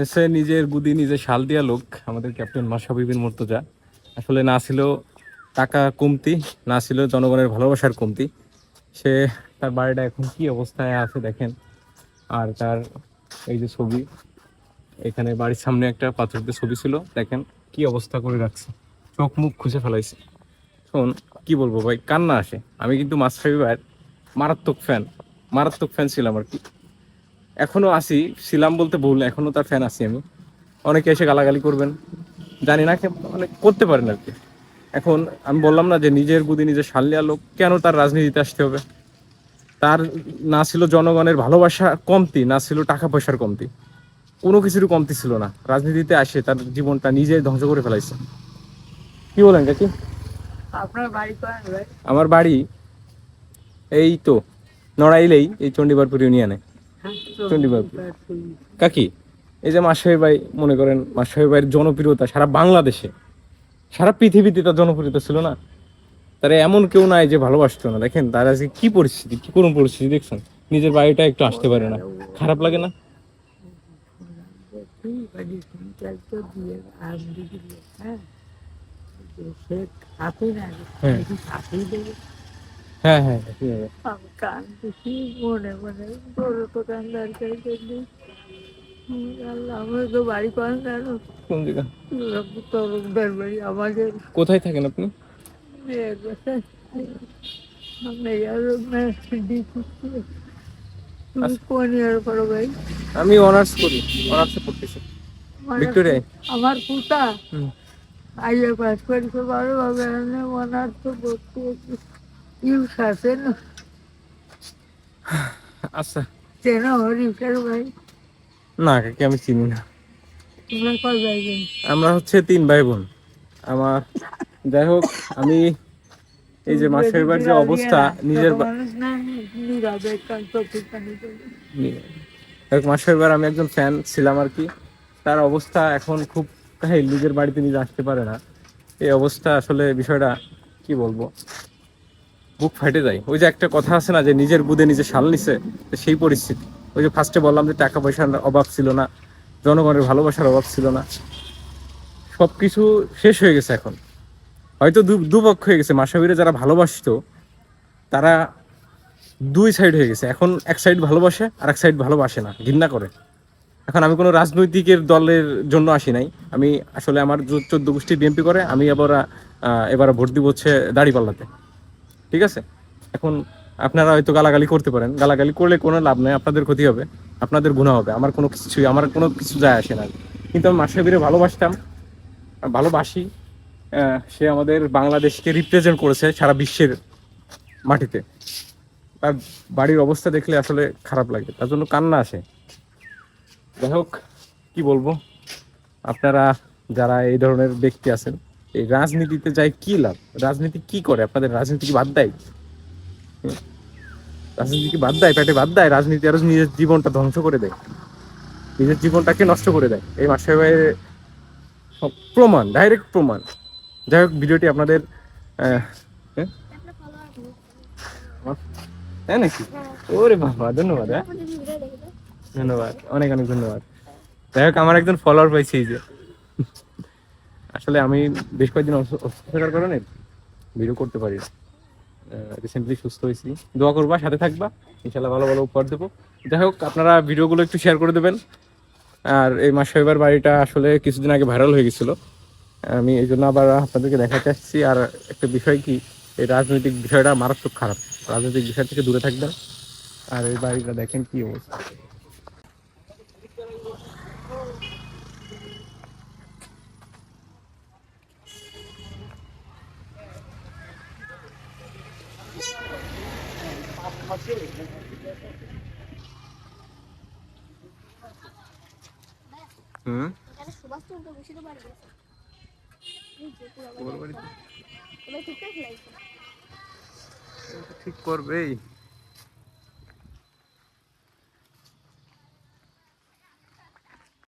এসে নিজের গুদি নিজে শাল দিয়া লোক আমাদের ক্যাপ্টেন মাশরাফি বিন মুর্তজা। আসলে না ছিল টাকা কমতি, না ছিল জনগণের ভালোবাসার কমতি। সে তার বাড়িটা এখন কি অবস্থায় আছে দেখেন। আর তার এই যে ছবি, এখানে বাড়ির সামনে একটা পাথর দিয়ে ছবি ছিল, দেখেন কি অবস্থা করে রাখছে, চোখ মুখ খুঁজে ফেলাইছে। শোন, কি বলবো ভাই, কান্না আসে। আমি কিন্তু মাশরাফি ভাইয়ের মারাত্মক ফ্যান ছিলাম আর কি, এখনো আছি। ছিলাম বলতে ভুল, এখনো তার ফ্যান আছি আমি। অনেকে এসে গালাগালি করবেন, জানি না, অনেক করতে পারেন আর কি। এখন আমি বললাম না যে নিজের গুদি নিজে শালিয়া লোক, কেন তার রাজনীতিতে আসতে হবে? তার না ছিল জনগণের ভালোবাসা কমতি, না ছিল টাকা পয়সার কমতি, কোনো কিছুরই কমতি ছিল না। রাজনীতিতে আসে তার জীবনটা নিজে ধ্বংস করে ফেলাইছে। কি বলেন কাকি? আপনার বাড়ি কোথায় ভাই? আমার বাড়ি এই তো নড়াইলেই, এই চণ্ডীবারপুর ইউনিয়নে। চণ্ডীবারপুর কাকি, এই যে মাশরাফি ভাই, মনে করেন মাশরাফি ভাইয়ের জনপ্রিয়তা সারা বাংলাদেশে, সারা পৃথিবীতে তার জনপ্রিয়তা ছিল না। তারা এমন কেউ নাই যে ভালোবাসতো না। দেখেন তার আজকে কি পরিস্থিতি, কি করুন পরিস্থিতি দেখছেন। নিজের বাড়িটা একটু আসতে পারে না, খারাপ লাগে না? হ্যাঁ হ্যাঁ হ্যাঁ, আমি কাঁদতেছি মনে মনে, বড় দোকানদার আমার তো বাড়ি করেন জানো? কোন জায়গা? তরফদার বাড়ি আমাদের। কোথায় থাকেন আপনি? তুমি কোন ইয়ার করো ভাই? আমি অনার্স করি, অনার্সে পড়তেছি ভিক্টোরিয়ায়। আমার পুতা আইএ পাস করেছে ভালোভাবে, অনার্স তো ভর্তি ইউস আছে না। আচ্ছা, চেন হরিফের ভাই? না কাকি আমি চিনি না। তোমরা কয় যাইবেন? আমরা হচ্ছে 3 ভাই বোন। আমার, যাই হোক, আমি এই যে মাসের বার যে অবস্থা, নিজের মাসের বার আমি একজন ফ্যান ছিলাম আর কি। তার অবস্থা এখন খুব কাহিল, নিজের বাড়িতে নিজে আসতে পারে না। এই অবস্থা আসলে বিষয়টা কি বলবো, বুক ফাটে যায়। ওই যে একটা কথা আছে না যে নিজের গুদে নিজে শাল নিছে, সেই পরিস্থিতি। ওই যে ফার্স্টে বললাম যে টাকা পয়সার অভাব ছিল না, জনগণের ভালোবাসার অভাব ছিল না, সবকিছু শেষ হয়ে গেছে এখন। হয়তো দুপক্ষ হয়ে গেছে, মাশরাফিরে যারা ভালোবাসতো তারা 2 সাইড হয়ে গেছে। এখন এক সাইড ভালোবাসে আর এক সাইড ভালোবাসে না, ঘৃণা করে। এখন আমি কোনো রাজনৈতিকের দলের জন্য আসি নাই। আমি আসলে, আমার 14 গোষ্ঠী বিএনপি করে, আমি এবার ভোট দিব হচ্ছে দাঁড়িপাল্লাতে, ঠিক আছে? এখন আপনারা হয়তো গালাগালি করতে পারেন, গালাগালি করলে কোনো লাভ নেই, আপনাদের ক্ষতি হবে, আপনাদের গুনাহ হবে। আমার কোনো কিছু যায় আসে না। কিন্তু আমি মাশরাফিরে ভালোবাসতাম, ভালোবাসি। সে আমাদের বাংলাদেশকে রিপ্রেজেন্ট করেছে সারা বিশ্বের মাটিতে। তার বাড়ির অবস্থা দেখলে আসলে খারাপ লাগে, তার জন্য কান্না আসে। যাই হোক, কি বলবো, আপনারা যারা এই ধরনের ব্যক্তি আছেন, এই রাজনীতিতে যায় কি লাভ? রাজনীতি কি করে? আপনাদের রাজনীতি কি বাদ দেয়? রাজনীতি কি বাদ দেয়, পেটে বাদ দেয়? রাজনীতি আরো নিজের জীবনটা ধ্বংস করে দেয়, নিজের জীবনটাকে নষ্ট করে দেয়। এই মাসে সব প্রমাণ, ডাইরেক্ট প্রমাণ। যাই হোক, ভিডিওটি আপনাদের তাই নাকি? ওরে বাবা, ধন্যবাদ। হ্যাঁ, ধন্যবাদ, অনেক অনেক ধন্যবাদ। যাই হোক, আমার একজন ফলোয়ার পাইছি এই যে। আসলে আমি বেশ কয়েকদিন অসুস্থতার কারণে ভিডিও করতে পারি। রিসেন্টলি সুস্থ হয়েছি, দোয়া করবা, সাথে থাকবা, ইনশাল্লাহ ভালো ভালো উপহার দেবো। যাই হোক, আপনারা ভিডিওগুলো একটু শেয়ার করে দেবেন। আর এই মাশরাফির বাড়িটা আসলে কিছুদিন আগে ভাইরাল হয়ে গেছিলো, আমি এই জন্য আবার আপনাদেরকে দেখাতে আসছি। আর একটা বিষয় কি, এই রাজনৈতিক বিষয়টা মারাত্মক খারাপ, রাজনৈতিক বিষয় থেকে দূরে থাকবেন। আর এই বাড়িটা দেখেন কি অবস্থা। ঠিক করবেই।